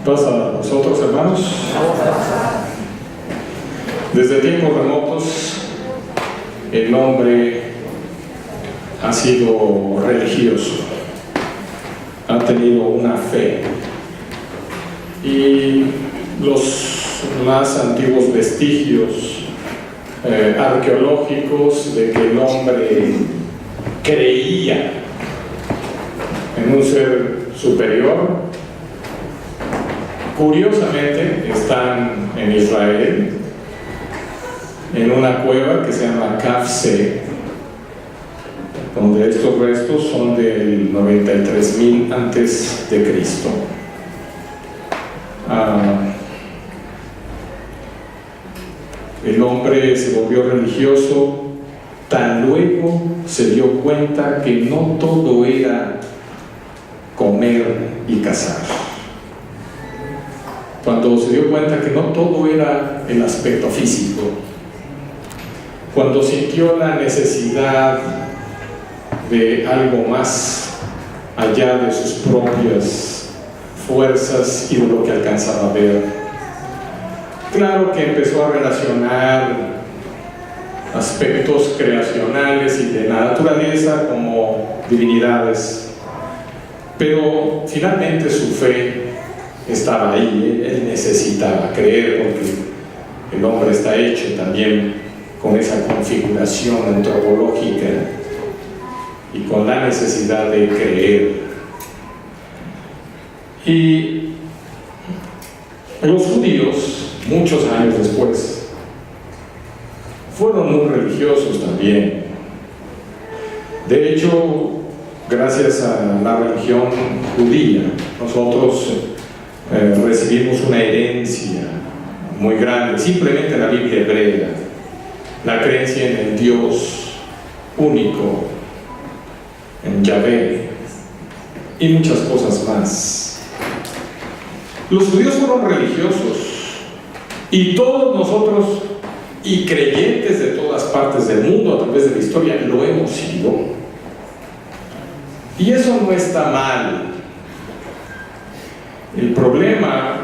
Paz a vosotros, hermanos. Desde tiempos remotos, el hombre ha sido religioso, ha tenido una fe, y los más antiguos vestigios arqueológicos de que el hombre creía en un ser superior, curiosamente están en Israel, en una cueva que se llama Kafse, donde estos restos son del 93.000 antes de Cristo. El hombre se volvió religioso tan luego se dio cuenta que no todo era comer y cazar. Cuando se dio cuenta que no todo era el aspecto físico, cuando sintió la necesidad de algo más allá de sus propias fuerzas y de lo que alcanzaba a ver, claro que empezó a relacionar aspectos creacionales y de la naturaleza como divinidades, pero finalmente su fe estaba ahí. Él necesitaba creer, porque el hombre está hecho también con esa configuración antropológica y con la necesidad de creer. Y los judíos, muchos años después, fueron muy religiosos también. De hecho, gracias a la religión judía, nosotros recibimos una herencia muy grande, simplemente la Biblia hebrea, la creencia en el Dios único, en Yahvé y muchas cosas más. Los judíos fueron religiosos, y todos nosotros, y creyentes de todas partes del mundo a través de la historia, lo hemos sido, y eso no está mal. El problema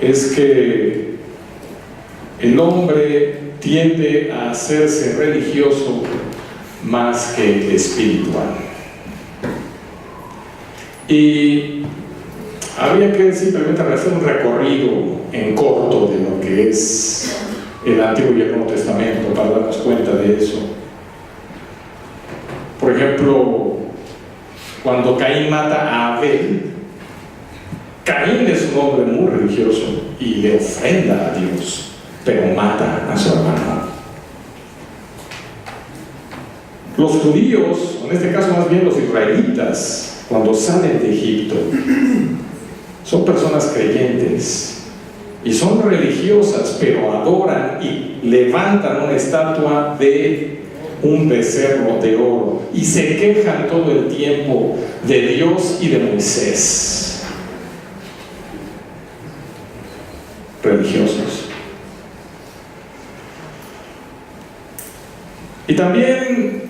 es que el hombre tiende a hacerse religioso más que espiritual, y habría que simplemente hacer un recorrido en corto de lo que es el Antiguo y el Nuevo Testamento para darnos cuenta de eso. Por ejemplo, cuando Caín mata a Abel, Caín es un hombre muy religioso y le ofrenda a Dios, pero mata a su hermano. Los judíos, en este caso más bien los israelitas, cuando salen de Egipto, son personas creyentes y son religiosas, pero adoran y levantan una estatua de un becerro de oro y se quejan todo el tiempo de Dios y de Moisés. Religiosos. Y también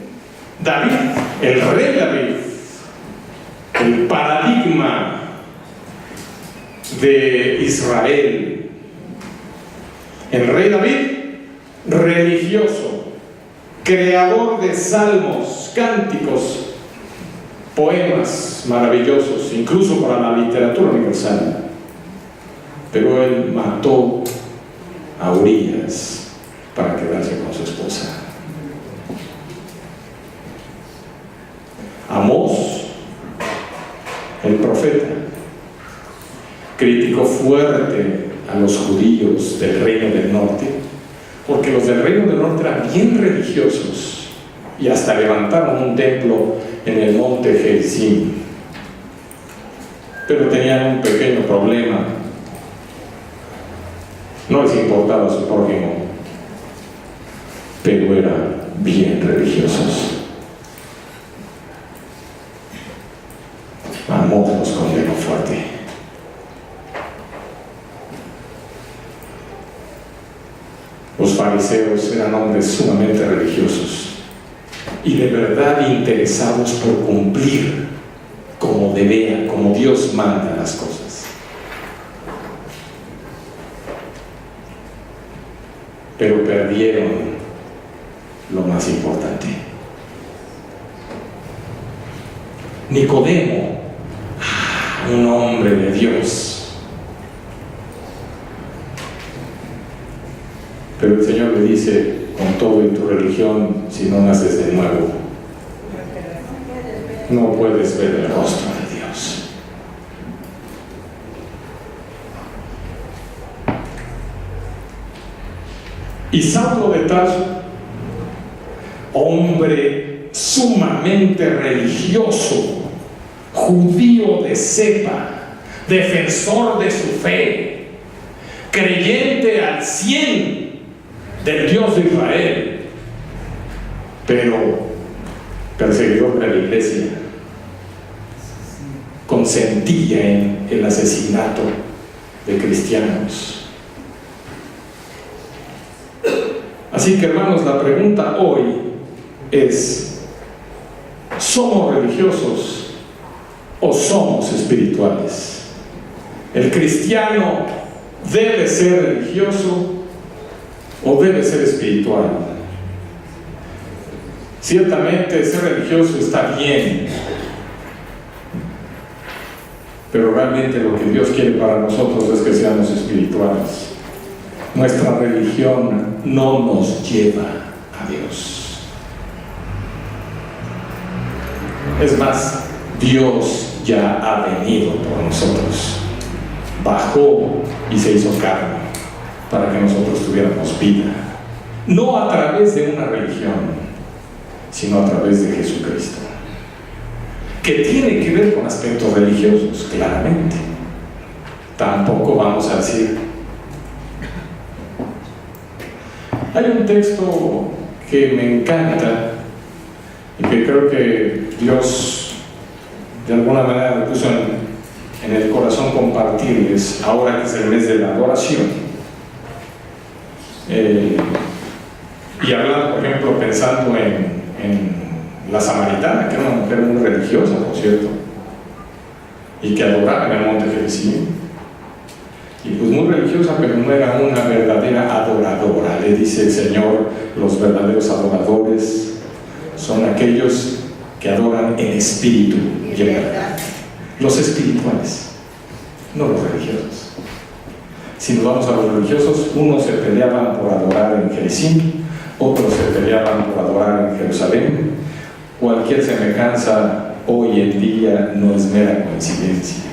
David, el rey David, el paradigma de Israel. El rey David, religioso, creador de salmos, cánticos, poemas maravillosos, incluso para la literatura universal. Pero él mató a Urías para quedarse con su esposa. Amós, el profeta, criticó fuerte a los judíos del Reino del Norte, porque los del Reino del Norte eran bien religiosos y hasta levantaron un templo en el monte Gerizim. Pero tenían un pequeño problema: no les importaba a su prójimo, pero eran bien religiosos. Amós los condenó fuerte. Los fariseos eran hombres sumamente religiosos y de verdad interesados por cumplir como debían, como Dios manda las cosas. pero perdieron lo más importante. Nicodemo, un hombre de Dios, pero el Señor le dice: con todo y tu religión, si no naces de nuevo, no puedes ver el rostro de Dios. Y Saulo de Tarso, hombre sumamente religioso, judío de cepa, defensor de su fe, creyente al 100 del Dios de Israel, pero perseguidor de la iglesia, consentía en el asesinato de cristianos. Así que, hermanos, la pregunta hoy es: ¿somos religiosos o somos espirituales? ¿El cristiano debe ser religioso o debe ser espiritual? Ciertamente ser religioso está bien, pero realmente lo que Dios quiere para nosotros es que seamos espirituales. Nuestra religión no nos lleva a Dios. Es más, Dios ya ha venido por nosotros, bajó y se hizo carne para que nosotros tuviéramos vida, no a través de una religión, sino a través de Jesucristo, que tiene que ver con aspectos religiosos, claramente. Tampoco vamos a decir. Hay un texto que me encanta y que creo que Dios de alguna manera me puso en el corazón compartirles ahora que es el mes de la adoración. Y hablando, por ejemplo, pensando en la samaritana, que era una mujer muy religiosa, por cierto, y que adoraba en el monte Gerizim. Y pues muy religiosa, pero no era una verdadera adoradora. Le dice el Señor: los verdaderos adoradores son aquellos que adoran en espíritu y en verdad. Los espirituales, no los religiosos. Si nos vamos a los religiosos, unos se peleaban por adorar en Gerizim, otros se peleaban por adorar en Jerusalén. Cualquier semejanza hoy en día no es mera coincidencia.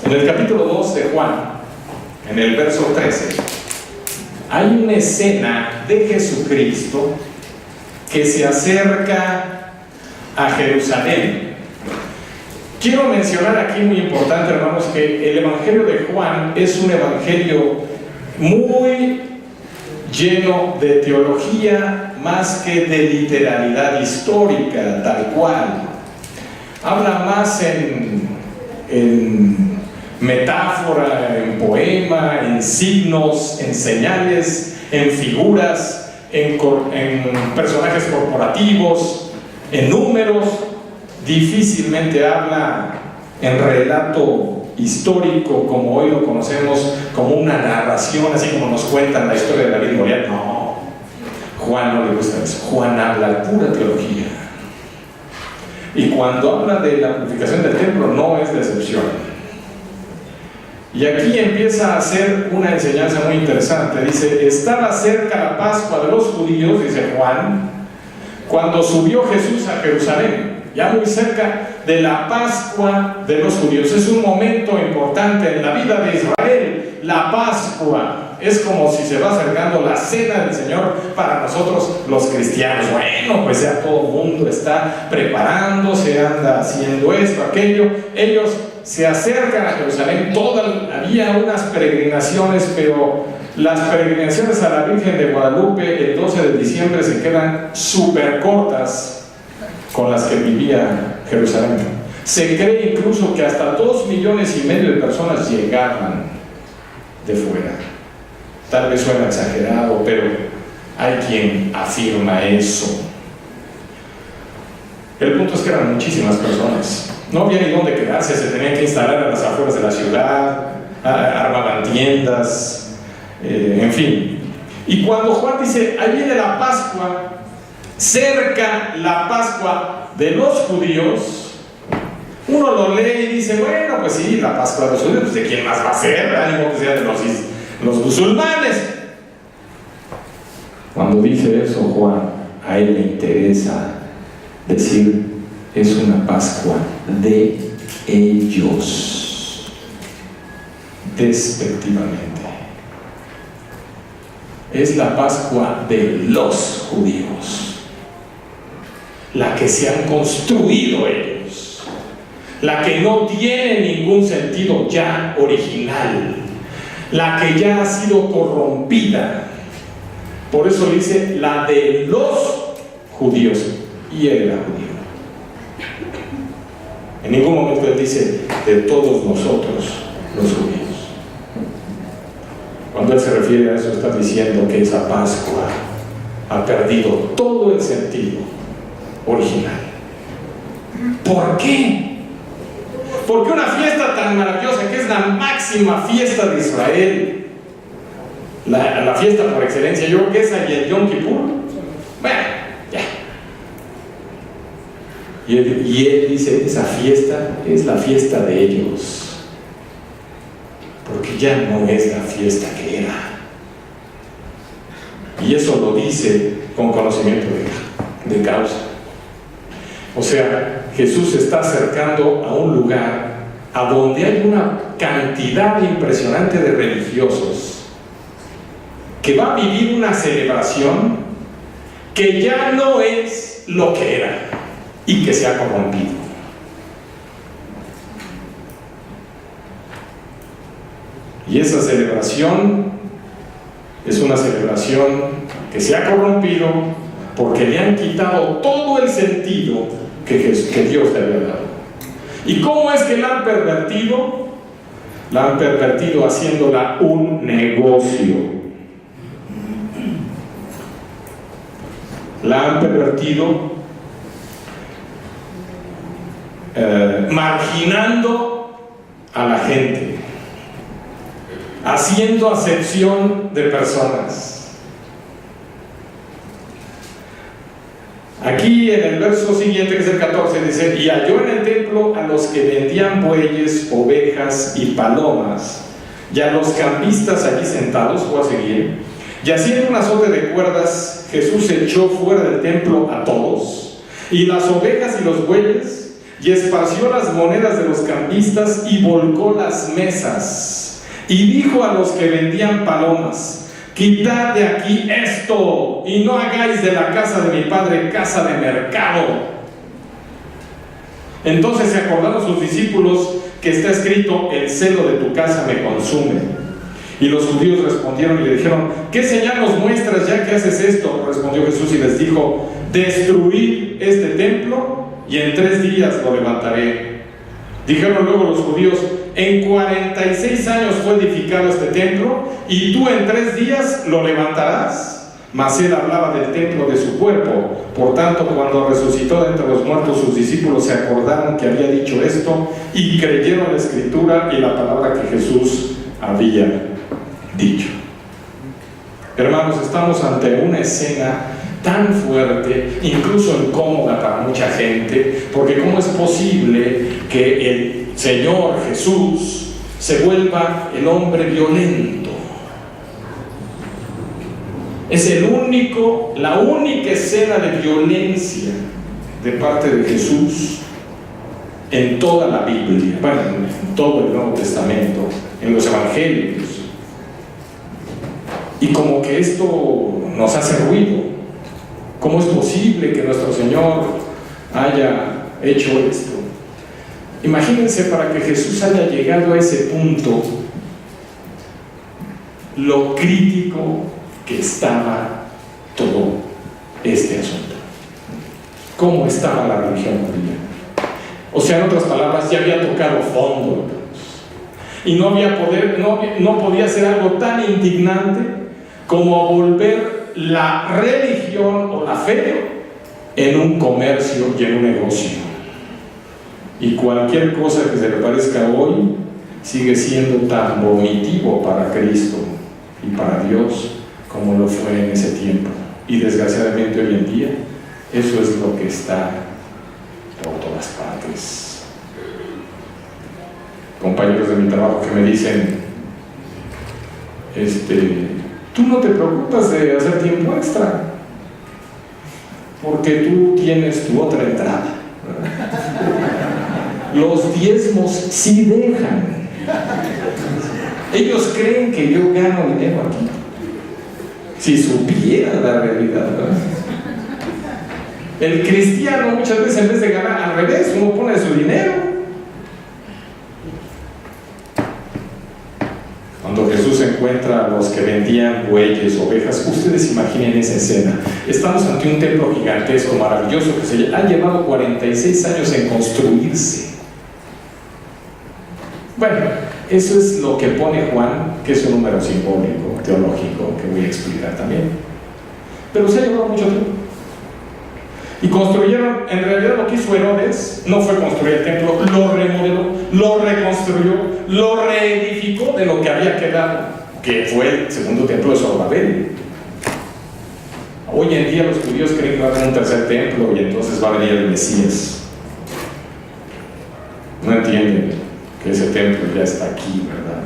En el capítulo 2 de Juan, en el verso 13, hay una escena de Jesucristo que se acerca a Jerusalén. Quiero mencionar aquí, muy importante, hermanos, que el Evangelio de Juan es un evangelio muy lleno de teología más que de literalidad histórica, tal cual. Habla más en metáfora, en poema, en signos, en señales, en figuras, en personajes corporativos, en números. Difícilmente habla en relato histórico como hoy lo conocemos, como una narración, así como nos cuentan la historia de David y Goliat. No, Juan no le gusta eso. Juan habla pura teología. Y cuando habla de la purificación del templo, no es la excepción. Y aquí empieza a hacer una enseñanza muy interesante. Dice: estaba cerca la Pascua de los judíos, dice Juan, cuando subió Jesús a Jerusalén, ya muy cerca de la Pascua de los judíos. Es un momento importante en la vida de Israel. La Pascua es como si se va acercando la cena del Señor para nosotros los cristianos. Bueno, pues ya todo el mundo está preparándose, anda haciendo esto, aquello. Ellos se acercan a Jerusalén. Había unas peregrinaciones, pero las peregrinaciones a la Virgen de Guadalupe el 12 de diciembre se quedan súper cortas con las que vivía Jerusalén. Se cree incluso que hasta 2,5 millones de personas llegaban de fuera. Tal vez suena exagerado, pero hay quien afirma eso. El punto es que eran muchísimas personas. No había ni dónde quedarse, se tenían que instalar a las afueras de la ciudad, armaban tiendas, en fin. Y cuando Juan dice, ahí viene la Pascua, cerca la Pascua de los judíos, uno lo lee y dice, bueno, pues sí, la Pascua de los judíos, pues ¿de quién más va a ser? Ánimo que sea de los musulmanes. Cuando dice eso Juan, a él le interesa decir, es una Pascua de ellos, despectivamente. Es la Pascua de los judíos, la que se han construido ellos, la que no tiene ningún sentido ya original, la que ya ha sido corrompida. Por eso dice la de los judíos, y él era judío. En ningún momento él dice de todos nosotros los judíos. Cuando él se refiere a eso, está diciendo que esa Pascua ha perdido todo el sentido original. ¿Por qué? Porque una fiesta tan maravillosa, que es la máxima fiesta de Israel, la fiesta por excelencia, yo creo que esa y el Yom Kippur, bueno, ya. Y él dice, esa fiesta es la fiesta de ellos, porque ya no es la fiesta que era. Y eso lo dice con conocimiento de causa. O sea, Jesús se está acercando a un lugar a donde hay una cantidad impresionante de religiosos que va a vivir una celebración que ya no es lo que era y que se ha corrompido. Y esa celebración es una celebración que se ha corrompido porque le han quitado todo el sentido que Dios le había dado. ¿Y cómo es que la han pervertido? La han pervertido haciéndola un negocio. La han pervertido marginando a la gente, haciendo acepción de personas. Aquí en el verso siguiente, que es el 14, dice: y halló en el templo a los que vendían bueyes, ovejas y palomas, y a los cambistas allí sentados, voy a seguir, y haciendo un azote de cuerdas, Jesús echó fuera del templo a todos, y las ovejas y los bueyes, y esparció las monedas de los cambistas, y volcó las mesas, y dijo a los que vendían palomas: quitad de aquí esto, y no hagáis de la casa de mi padre casa de mercado. Entonces se acordaron sus discípulos que está escrito: el celo de tu casa me consume. Y los judíos respondieron y le dijeron: ¿qué señal nos muestras ya que haces esto? Respondió Jesús y les dijo: destruid este templo y en 3 días lo levantaré. Dijeron luego los judíos: en 46 años fue edificado este templo, y tú en 3 días lo levantarás. Mas él hablaba del templo de su cuerpo. Por tanto, cuando resucitó de entre los muertos, sus discípulos se acordaron que había dicho esto, y creyeron la escritura y la palabra que Jesús había dicho. Hermanos, estamos ante una escena tan fuerte, incluso incómoda para mucha gente, porque ¿cómo es posible que el Señor Jesús se vuelva el hombre violento? Es la única escena de violencia de parte de Jesús en toda la Biblia, bueno, en todo el Nuevo Testamento, en los Evangelios. Y como que esto nos hace ruido. ¿Cómo es posible que nuestro Señor haya hecho esto? Imagínense, para que Jesús haya llegado a ese punto, lo crítico que estaba todo este asunto. ¿Cómo estaba la religión judía? O sea, en otras palabras, ya había tocado fondo, y no podía ser algo tan indignante como volver la religión o la fe en un comercio y en un negocio. Y cualquier cosa que se le parezca hoy sigue siendo tan vomitivo para Cristo y para Dios como lo fue en ese tiempo. Y desgraciadamente hoy en día, eso es lo que está por todas partes. Compañeros de mi trabajo que me dicen, tú no te preocupas de hacer tiempo extra, porque tú tienes tu otra entrada. Los diezmos sí dejan. Ellos creen que yo gano dinero aquí. Si supieran la realidad, ¿verdad? El cristiano muchas veces, en vez de ganar, al revés, uno pone su dinero. Cuando Jesús encuentra a los que vendían bueyes, ovejas, ustedes imaginen esa escena. Estamos ante un templo gigantesco, maravilloso, que se ha llevado 46 años en construirse. Bueno, eso es lo que pone Juan, que es un número simbólico, teológico, que voy a explicar también. Pero se ha llevado mucho tiempo. Y construyeron, en realidad lo que hizo Herodes no fue construir el templo, lo remodeló, lo reconstruyó, lo reedificó de lo que había quedado, que fue el segundo templo de Zorobabel. Hoy en día los judíos creen que va a haber un tercer templo y entonces va a venir el Mesías. No entienden que ese templo ya está aquí, ¿verdad?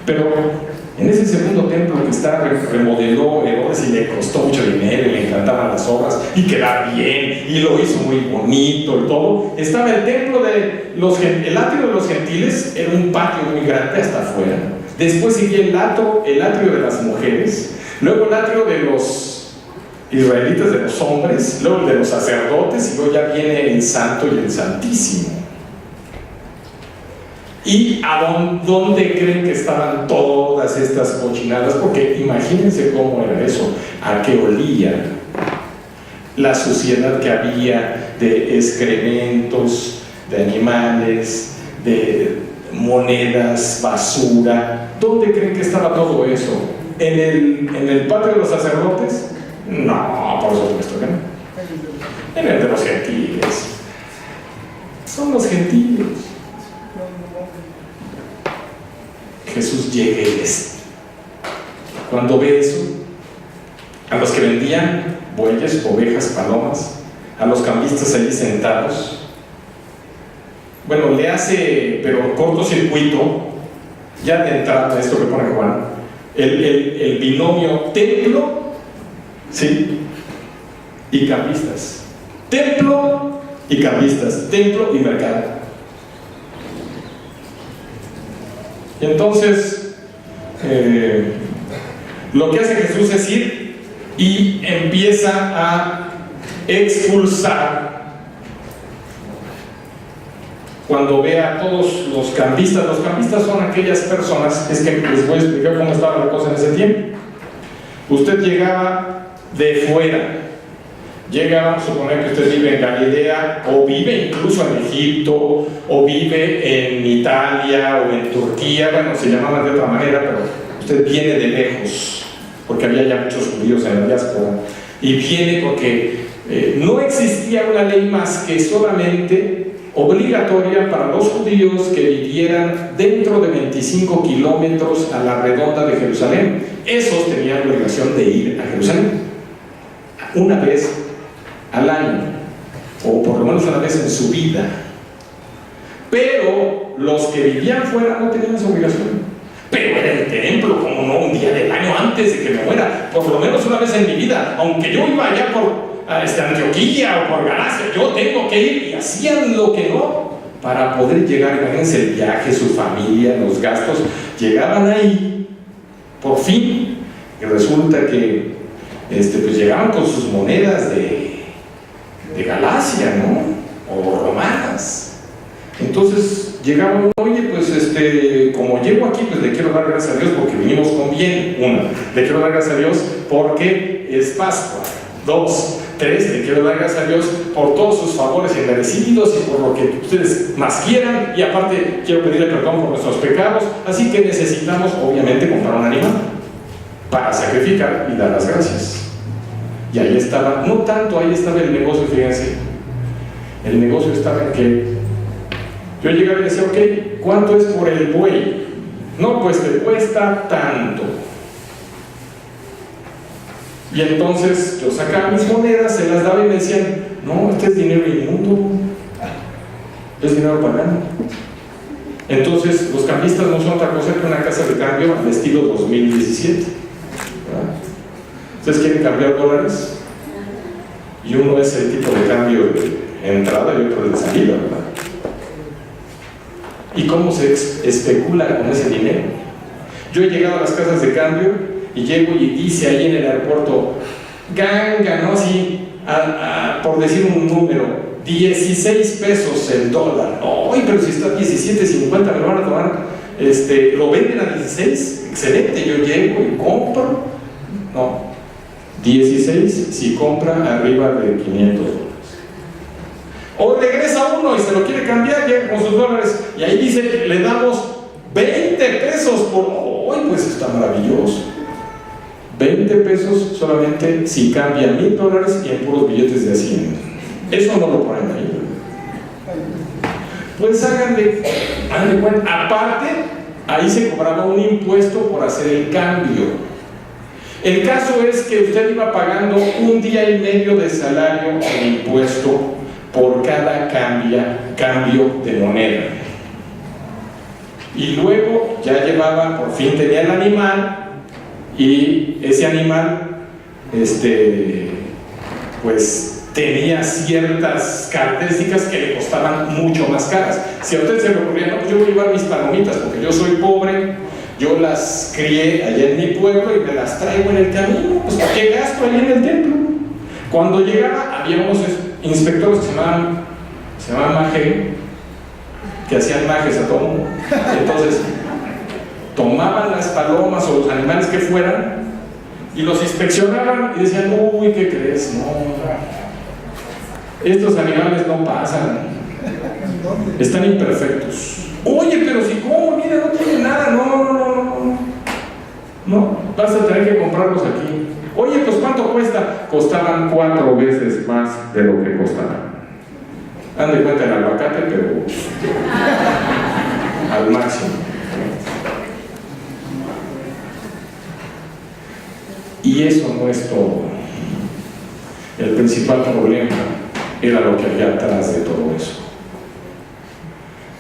Pero en ese segundo templo que está remodeló Herodes y le costó mucho dinero y le encantaban las obras y quedaba bien y lo hizo muy bonito y todo, estaba el templo el atrio de los gentiles, era un patio muy grande hasta afuera. Después seguía el atrio de las mujeres, luego el atrio de los israelitas, de los hombres, luego el de los sacerdotes, y luego ya viene el santo y el santísimo. ¿Y a dónde creen que estaban todas estas cochinadas? Porque imagínense cómo era eso, a qué olía la suciedad que había de excrementos, de animales, de monedas, basura. ¿Dónde creen que estaba todo eso? ¿En el patio de los sacerdotes? No, por supuesto que no. En el de los gentiles. Son los gentiles. Jesús llega y les, cuando ve eso, a los que vendían bueyes, ovejas, palomas, a los cambistas allí sentados, bueno, le hace, pero cortocircuito, ya de entrada, esto que pone Juan, el binomio templo, ¿sí? Y cambistas. Templo y cambistas, templo y mercado. Y entonces, lo que hace Jesús es ir y empieza a expulsar. Cuando ve a todos los cambistas son aquellas personas, es que les voy a explicar cómo estaba la cosa en ese tiempo. Usted llegaba de fuera, vamos a suponer que usted vive en Galilea, o vive incluso en Egipto, o vive en Italia, o en Turquía, bueno, se llamaban de otra manera, pero usted viene de lejos, porque había ya muchos judíos en la diáspora, y viene porque no existía una ley más que solamente obligatoria para los judíos que vivieran dentro de 25 kilómetros a la redonda de Jerusalén. Esos tenían la obligación de ir a Jerusalén una vez al año, o por lo menos una vez en su vida. Pero los que vivían fuera no tenían esa obligación. Pero era el templo, como no, un día del año antes de que me muera, por lo menos una vez en mi vida, aunque yo iba allá por Antioquía o por Galacia, yo tengo que ir, y hacían lo que no para poder llegar. Imagínense el viaje, su familia, los gastos, llegaban ahí por fin, y resulta que pues llegaban con sus monedas de Galacia, ¿no? O romanas. Entonces llegaban, oye, pues como llego aquí, pues le quiero dar gracias a Dios porque vinimos con bien. Una, le quiero dar gracias a Dios porque es Pascua. Dos, tres, le quiero dar gracias a Dios por todos sus favores inmerecidos y por lo que ustedes más quieran, y aparte quiero pedirle perdón por nuestros pecados, así que necesitamos obviamente comprar un animal para sacrificar y dar las gracias. Y ahí estaba, no tanto ahí estaba el negocio, fíjense, el negocio estaba en que yo llegaba y decía, ok, ¿cuánto es por el buey? No, pues te cuesta tanto. Y entonces yo sacaba mis monedas, se las daba y me decían, no, este es dinero inmundo, es dinero pagano. Entonces los cambistas no son otra cosa que una casa de cambio al estilo 2017. ¿Verdad? Ustedes quieren cambiar dólares y uno es el tipo de cambio de entrada y otro de salida, ¿verdad? ¿Y cómo se especula con ese dinero? Yo he llegado a las casas de cambio y llego y dice ahí en el aeropuerto, ganga, ¿no? Así, por decir un número, 16 pesos el dólar. ¡Ay, pero si está a 17.50 me lo van a tomar! ¿Lo venden a 16? Excelente, yo llego y compro. No, 16 si compra arriba de 500 dólares. O regresa uno y se lo quiere cambiar, llega con sus dólares y ahí dice, le damos 20 pesos por... ¡Ay, pues está maravilloso! 20 pesos solamente si cambia $1,000 y en puros billetes de 100. Eso no lo ponen ahí. Pues háganle cuenta. Aparte, ahí se cobraba un impuesto por hacer el cambio. El caso es que usted iba pagando 1 día y medio de salario en impuesto por cada cambio de moneda. Y luego ya llevaba, por fin tenía el animal, y ese animal pues tenía ciertas características que le costaban mucho más caras. Si a usted se le ocurría, no, pues yo voy a llevar mis palomitas porque yo soy pobre, yo las crié allá en mi pueblo y me las traigo en el camino, pues ¿para qué gasto allá en el templo? Cuando llegaba había unos inspectores que se llamaban maje, que hacían majes a todo mundo. Entonces tomaban las palomas o los animales que fueran y los inspeccionaban y decían, uy, ¿qué crees? No, estos animales no pasan, están imperfectos. Oye, pero si como, mira, no tiene nada, no, vas a tener que comprarlos aquí. Oye, pues ¿cuánto cuesta? Costaban 4 veces más de lo que costaban. Han de cuenta el aguacate, pero al máximo. Y eso no es todo. El principal problema era lo que había atrás de todo eso.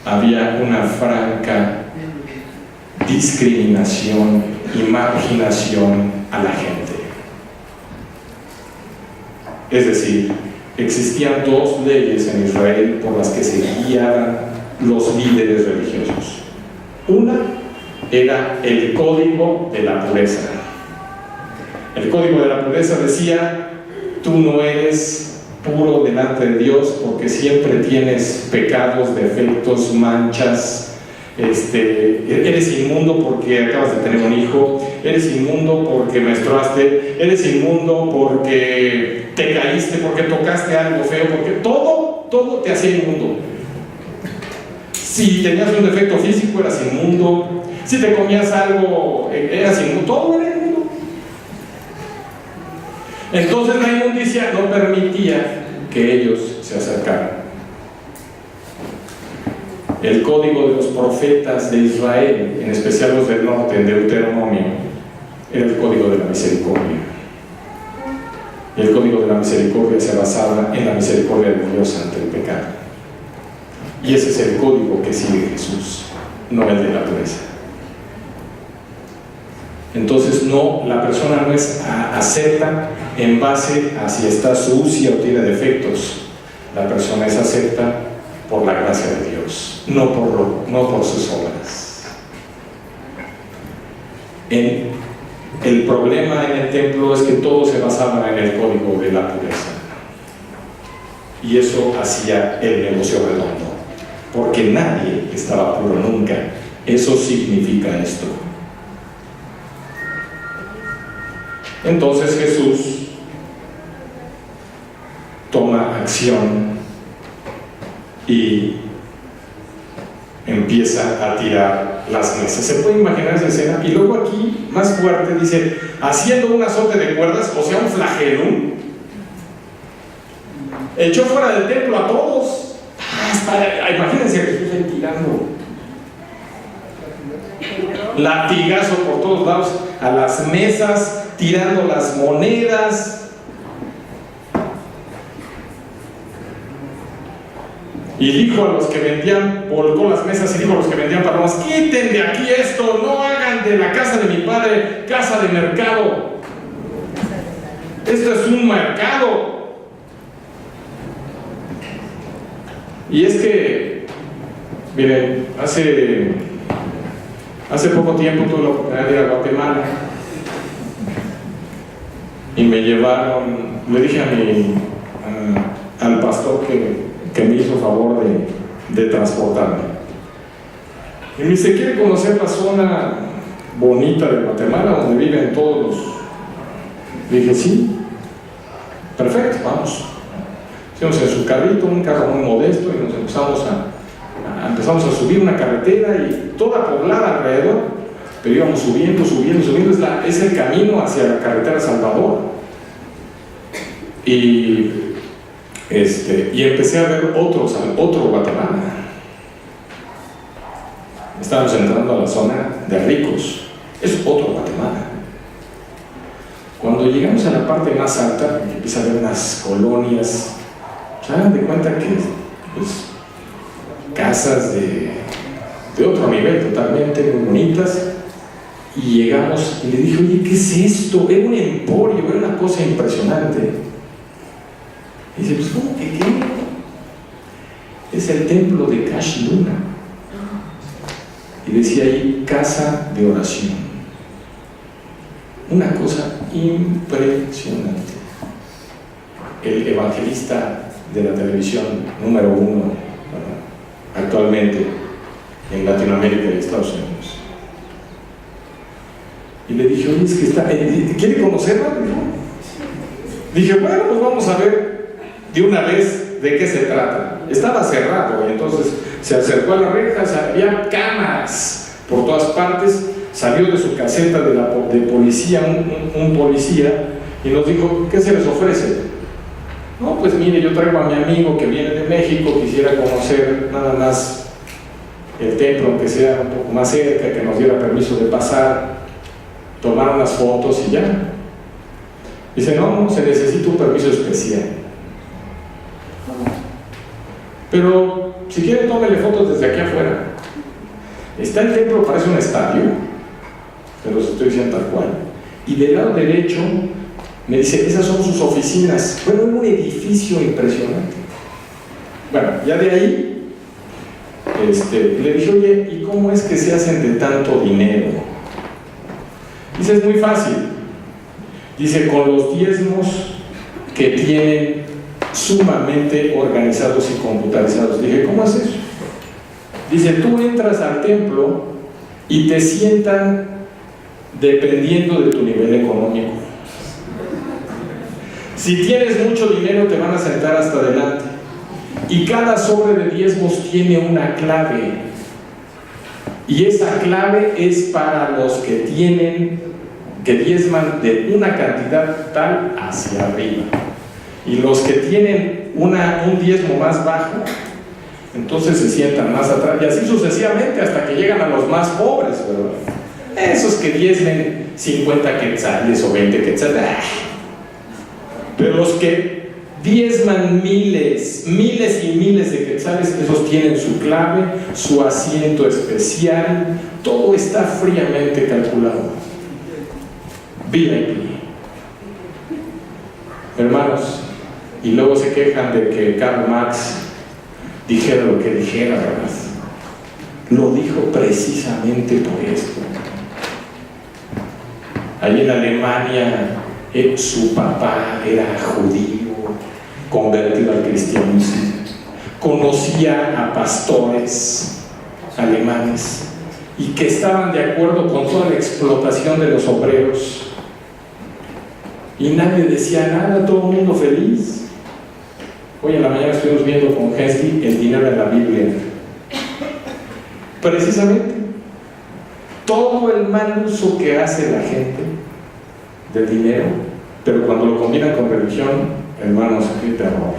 Había una franca discriminación y marginación a la gente. Es decir, existían 2 leyes en Israel por las que se guiaban los líderes religiosos. Una era el Código de la Pureza. El Código de la Pureza decía, tú no eres puro delante de Dios porque siempre tienes pecados, defectos, manchas, eres inmundo porque acabas de tener un hijo, eres inmundo porque menstruaste, eres inmundo porque te caíste, porque tocaste algo feo, porque todo te hacía inmundo. Si tenías un defecto físico eras inmundo, si te comías algo eras inmundo, todo era inmundo. Entonces la inmundicia no permitía que ellos se acercaran. El código de los profetas de Israel, en especial los del norte, en Deuteronomio, era el código de la misericordia. Y el código de la misericordia se basaba en la misericordia de Dios ante el pecado. Y ese es el código que sigue Jesús, no el de la pureza. Entonces la persona no es acepta en base a si está sucia o tiene defectos. La persona es acepta por la gracia de Dios, no por sus obras. El problema en el templo es que todo se basaba en el código de la pureza. Y eso hacía el negocio redondo, porque nadie estaba puro nunca. Eso significa esto. Entonces Jesús toma acción y empieza a tirar las mesas. ¿Se puede imaginar esa escena? Y luego aquí, más fuerte, dice, haciendo un azote de cuerdas, o sea, un flagelum, echó fuera del templo a todos. Imagínense a Jesús ahí tirando latigazo por todos lados, a las mesas, tirando las monedas. Y dijo a los que vendían, volcó las mesas y dijo a los que vendían palomas: quiten de aquí esto, no hagan de la casa de mi padre casa de mercado. Esto es un mercado. Y es que, miren, hace poco tiempo tuve la oportunidad de ir a Guatemala y me llevaron, le dije al pastor que me hizo favor de transportarme. Y me dice: ¿quiere conocer la zona bonita de Guatemala donde viven todos los? Le dije: sí, perfecto, vamos. Fuimos en su carrito, un carro muy modesto, y nos empezamos a subir una carretera y toda poblada alrededor, pero íbamos subiendo, es el camino hacia la carretera Salvador. Y empecé a ver otro Guatemala. Estábamos entrando a la zona de ricos, es otro Guatemala. Cuando llegamos a la parte más alta, empieza a ver unas colonias, se dan de cuenta que pues, casas de otro nivel totalmente, muy bonitas. Y llegamos y le dije: oye, ¿qué es esto? Era un emporio, era una cosa impresionante. Y dice: pues ¿cómo que qué? Es el templo de Cash Luna. Y decía ahí: casa de oración. Una cosa impresionante. El evangelista de la televisión número 1 actualmente en Latinoamérica y Estados Unidos. Y le dije: oye, es que ¿quiere conocerlo? Dije: bueno, pues vamos a ver de una vez de qué se trata. Estaba cerrado y entonces se acercó a la reja, había cámaras por todas partes. Salió de su caseta de policía un policía y nos dijo: ¿qué se les ofrece? No, pues mire, yo traigo a mi amigo que viene de México, quisiera conocer nada más el templo, aunque sea un poco más cerca, que nos diera permiso de pasar, tomar unas fotos y ya. Dice: no, se necesita un permiso especial. Pero si quiere, tómele fotos desde aquí afuera. Está el templo, parece un estadio, pero se estoy diciendo tal cual. Y del lado derecho me dice: esas son sus oficinas. Bueno, un edificio impresionante. Bueno, ya de ahí le dije: oye, ¿y cómo es que se hacen de tanto dinero? Dice: es muy fácil. Dice: con los diezmos que tienen sumamente organizados y computarizados. Dije: ¿cómo es eso? Dice: tú entras al templo y te sientan dependiendo de tu nivel económico. Si tienes mucho dinero, te van a sentar hasta adelante. Y cada sobre de diezmos tiene una clave. Y esa clave es para los que diezman de una cantidad tal hacia arriba. Y los que tienen un diezmo más bajo, entonces se sientan más atrás. Y así sucesivamente hasta que llegan a los más pobres, ¿verdad? Esos que diezmen 50 quetzales o 20 quetzales. Pero los que diezman miles y miles de quetzales, esos tienen su clave, su asiento especial, todo está fríamente calculado. VIP. Hermanos, y luego se quejan de que Karl Marx dijera lo que dijera, ¿verdad? Lo dijo precisamente por esto. Allí en Alemania, su papá era judío, convertido al cristianismo. Conocía a pastores alemanes y que estaban de acuerdo con toda la explotación de los obreros. Y nadie decía nada, todo el mundo feliz. Hoy en la mañana estuvimos viendo con Hesky el dinero en la Biblia. Precisamente, todo el mal uso que hace la gente del dinero, pero cuando lo combinan con religión, hermanos, qué terror.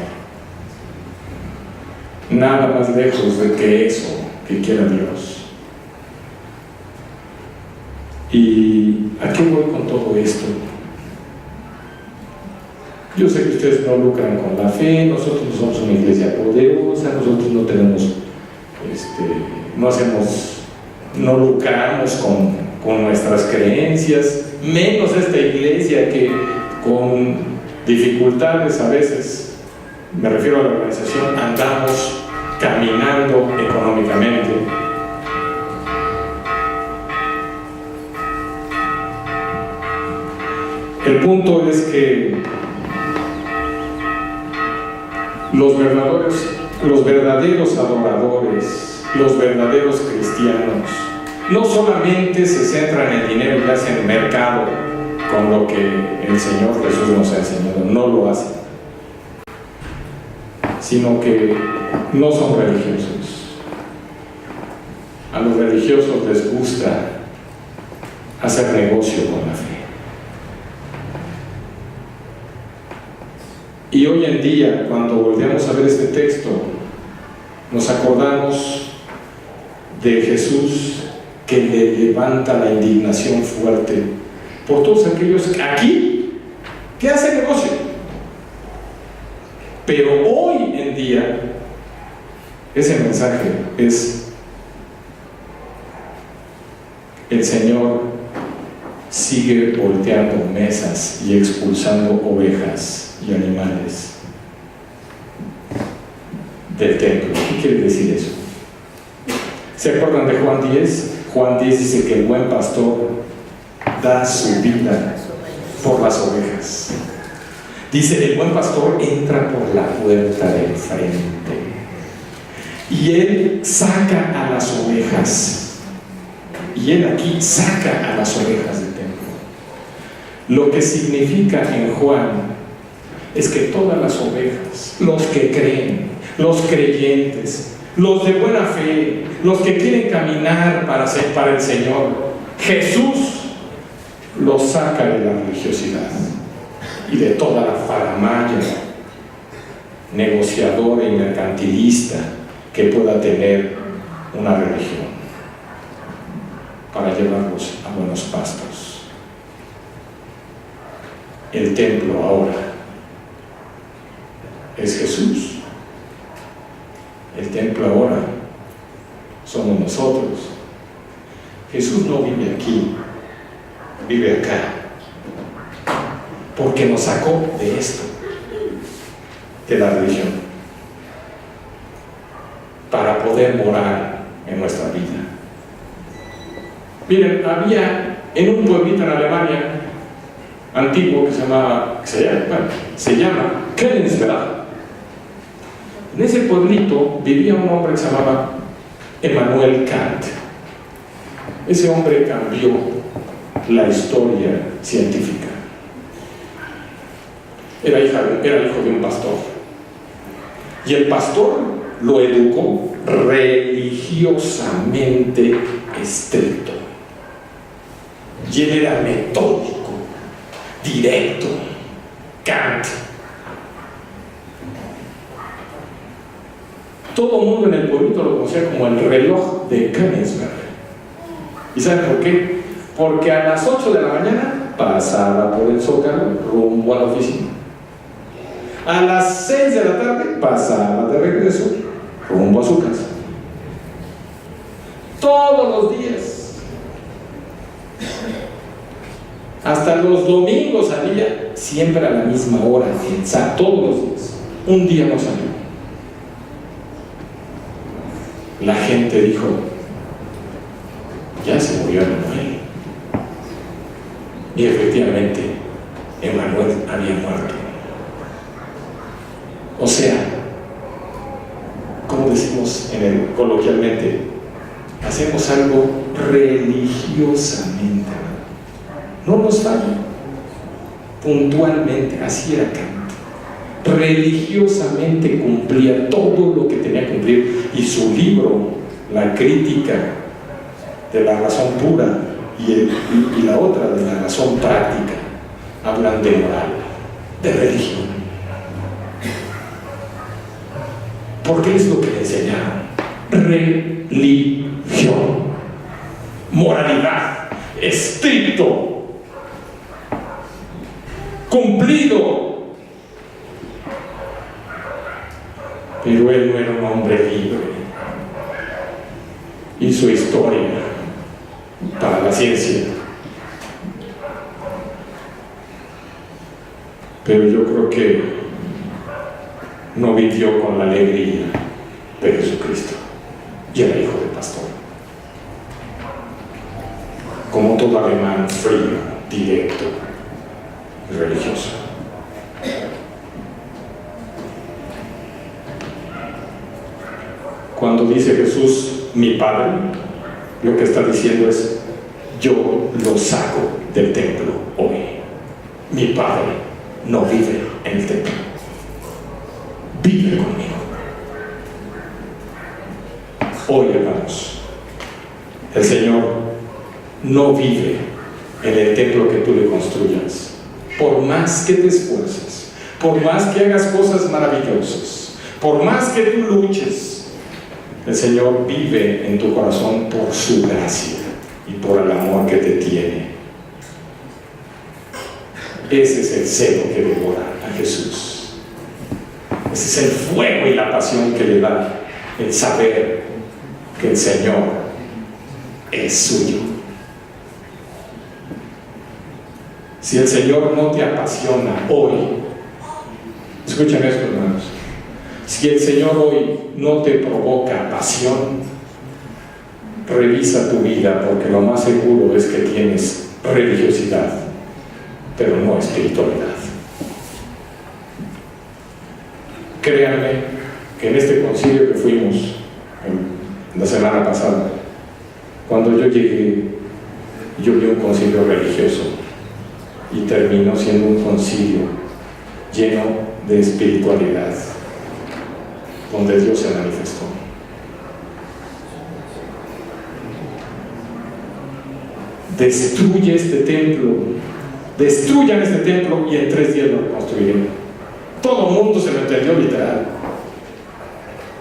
Nada más lejos de que eso que quiera Dios. ¿Y a qué voy con todo esto? Yo sé que ustedes no lucran con la fe, nosotros no somos una iglesia poderosa, nosotros no tenemos, no lucramos con nuestras creencias, menos esta iglesia que con dificultades a veces, me refiero a la organización, andamos caminando económicamente. El punto es que los verdaderos adoradores, los verdaderos cristianos, no solamente se centran en el dinero y hacen mercado con lo que el Señor Jesús nos ha enseñado, no lo hacen, sino que no son religiosos. A los religiosos les gusta hacer negocio con la fe. Y hoy en día, cuando volvemos a ver este texto, nos acordamos de Jesús que le levanta la indignación fuerte por todos aquellos aquí que hacen negocio. Pero hoy en día, ese mensaje es: el Señor sigue volteando mesas y expulsando ovejas y animales del templo. ¿Qué quiere decir eso? ¿Se acuerdan de Juan 10? Juan 10 dice que el buen pastor da su vida por las ovejas. Dice: el buen pastor entra por la puerta del frente y él saca a las ovejas, y él aquí saca a las ovejas del templo. Lo que significa en Juan es que todas las ovejas, los que creen, los creyentes, los de buena fe, los que quieren caminar para el Señor, Jesús los saca de la religiosidad y de toda la faramalla negociadora y mercantilista que pueda tener una religión, para llevarlos a buenos pastos. El templo ahora es Jesús. El templo ahora somos nosotros. Jesús no vive aquí, vive acá, porque nos sacó de esto, de la religión, para poder morar en nuestra vida. Miren, había en un pueblito en Alemania antiguo que se llama Königsberg. En ese pueblito vivía un hombre que se llamaba Immanuel Kant. Ese hombre cambió la historia científica. Era hijo de un pastor. Y el pastor lo educó religiosamente estricto. Y él era metódico, directo. Kant. Todo el mundo en el pueblito lo conocía como el reloj de Königsberg. ¿Y saben por qué? Porque a las 8 de la mañana pasaba por el Zócalo rumbo a la oficina. A las 6 de la tarde pasaba de regreso rumbo a su casa. Todos los días. Hasta los domingos salía, siempre a la misma hora, todos los días. Un día no salió. La gente dijo: ya se murió Emmanuel. Y efectivamente, Emmanuel había muerto. O sea, como decimos coloquialmente, hacemos algo religiosamente. No nos falla. Puntualmente, así era Kant. Religiosamente cumplía todo lo que tenía que cumplir, y su libro, La crítica de la razón pura y la otra de la razón práctica, hablan de moral, de religión, porque es lo que le enseñaron: religión, moralidad, estricto, cumplido. Pero él no era un hombre libre. Hizo historia para la ciencia. Pero yo creo que no vivió con la alegría de Jesucristo. Y era hijo de pastor. Como todo alemán frío, directo y religioso. Cuando dice Jesús, mi Padre, lo que está diciendo es, yo lo saco del templo hoy. Mi Padre no vive en el templo, vive conmigo. Hoy, hermanos, el Señor no vive en el templo que tú le construyas. Por más que te esfuerces, por más que hagas cosas maravillosas, por más que tú luches, el Señor vive en tu corazón por su gracia y por el amor que te tiene. Ese es el celo que devora a Jesús. Ese es el fuego y la pasión que le da el saber que el Señor es suyo. Si el Señor no te apasiona hoy, escúchame esto, hermanos, si el Señor hoy no te provoca pasión, revisa tu vida, porque lo más seguro es que tienes religiosidad, pero no espiritualidad. Créanme que en este concilio que fuimos la semana pasada, cuando yo llegué, yo vi un concilio religioso y terminó siendo un concilio lleno de espiritualidad, donde Dios se manifestó. Destruye este templo, destruyan este templo y en 3 días lo reconstruiré. Todo el mundo se lo entendió literal.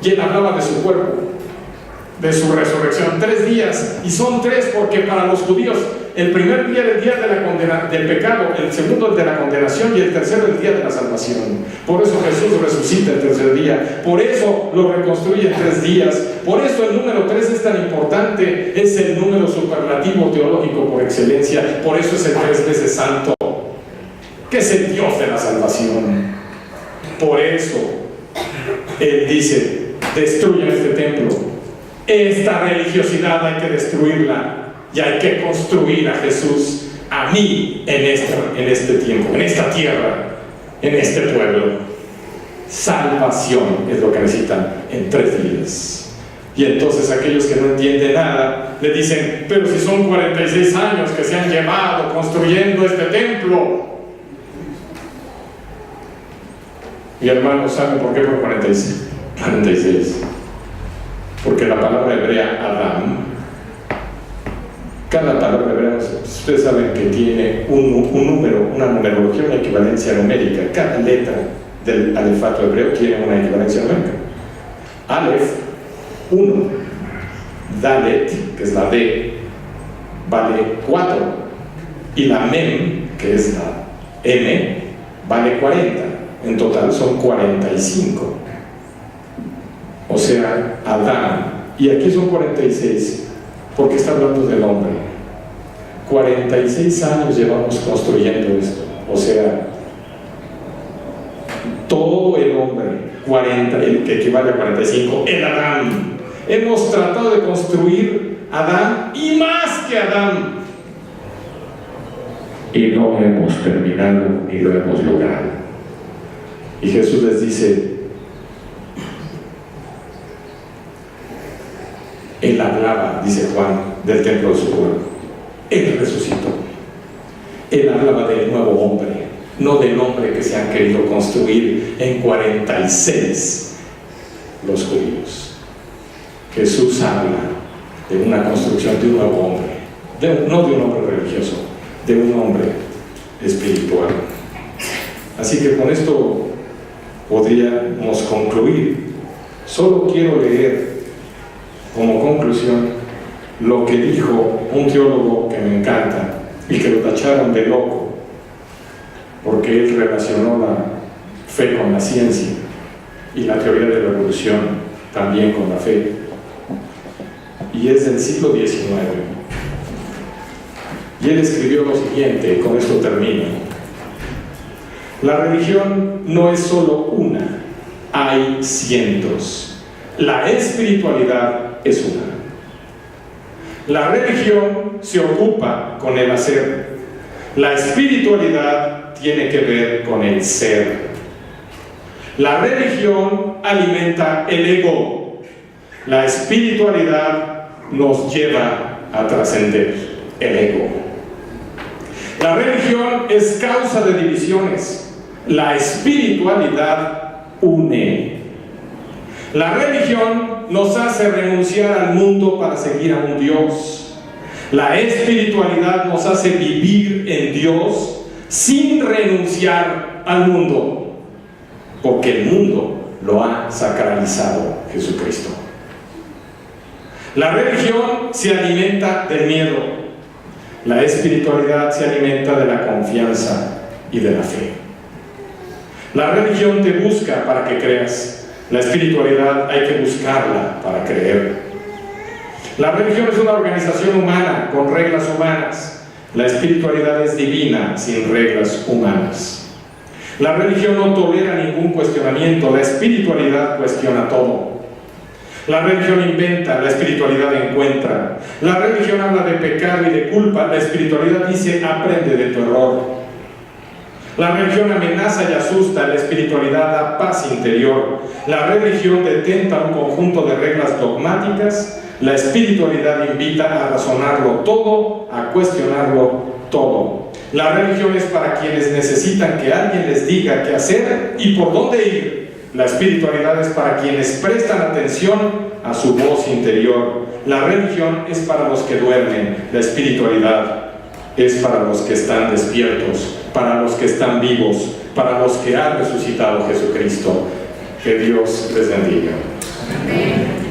Y él hablaba de su cuerpo, de su resurrección. 3 días, y son 3 porque para los judíos el primer día era el día de del pecado, el segundo el de la condenación y el tercero el día de la salvación. Por eso Jesús resucita el tercer día, por eso lo reconstruye en 3 días, por eso el número 3 es tan importante, es el número superlativo teológico por excelencia, por eso es el 3 veces santo, que es el Dios de la salvación. Por eso Él dice, destruyan este templo, esta religiosidad hay que destruirla. Y hay que construir a Jesús, a mí, en este tiempo, en esta tierra, en este pueblo. Salvación es lo que necesitan en 3 días. Y entonces aquellos que no entienden nada, le dicen, pero si son 46 años que se han llevado construyendo este templo. Mi hermano, ¿saben por qué por 46? Porque la palabra hebrea Adán, cada palabra hebrea, ustedes saben que tiene un número, una numerología, una equivalencia numérica. Cada letra del alefato hebreo tiene una equivalencia numérica. Aleph, 1. Dalet, que es la D, vale 4. Y la Mem, que es la M, vale 40. En total son 45. O sea, Adán. Y aquí son 46. Porque está hablando del hombre. 46 años llevamos construyendo esto. O sea, todo el hombre, 40, el que equivale a 45, el Adán. Hemos tratado de construir Adán y más que Adán. Y no hemos terminado ni lo hemos logrado. Y Jesús les dice, Él hablaba, dice Juan, del templo de su cuerpo. Él resucitó. Él hablaba del nuevo hombre, no del hombre que se han querido construir en 46 los judíos. Jesús habla de una construcción de un nuevo hombre, no de un hombre religioso, de un hombre espiritual. Así que con esto podríamos concluir. Solo quiero leer como conclusión lo que dijo un teólogo que me encanta y que lo tacharon de loco porque él relacionó la fe con la ciencia. y la teoría de la evolución también con la fe. Y es del siglo XIX. Y él escribió lo siguiente, y con esto termino. La religión no es solo una, hay cientos. La espiritualidad es una. La religión se ocupa con el hacer. La espiritualidad tiene que ver con el ser. La religión alimenta el ego. La espiritualidad nos lleva a trascender el ego. La religión es causa de divisiones. La espiritualidad une. La religión nos hace renunciar al mundo para seguir a un Dios. La espiritualidad nos hace vivir en Dios sin renunciar al mundo, porque el mundo lo ha sacralizado Jesucristo. La religión se alimenta del miedo. La espiritualidad se alimenta de la confianza y de la fe. La religión te busca para que creas. La espiritualidad hay que buscarla para creer. La religión es una organización humana con reglas humanas. La espiritualidad es divina sin reglas humanas. La religión no tolera ningún cuestionamiento. La espiritualidad cuestiona todo. La religión inventa, la espiritualidad encuentra. La religión habla de pecado y de culpa. La espiritualidad dice, aprende de tu error. La religión amenaza y asusta, la espiritualidad da paz interior. La religión detenta un conjunto de reglas dogmáticas. La espiritualidad invita a razonarlo todo, a cuestionarlo todo. La religión es para quienes necesitan que alguien les diga qué hacer y por dónde ir. La espiritualidad es para quienes prestan atención a su voz interior. La religión es para los que duermen. La espiritualidad es para los que están despiertos, para los que están vivos, para los que ha resucitado Jesucristo. Que Dios les bendiga. Amén.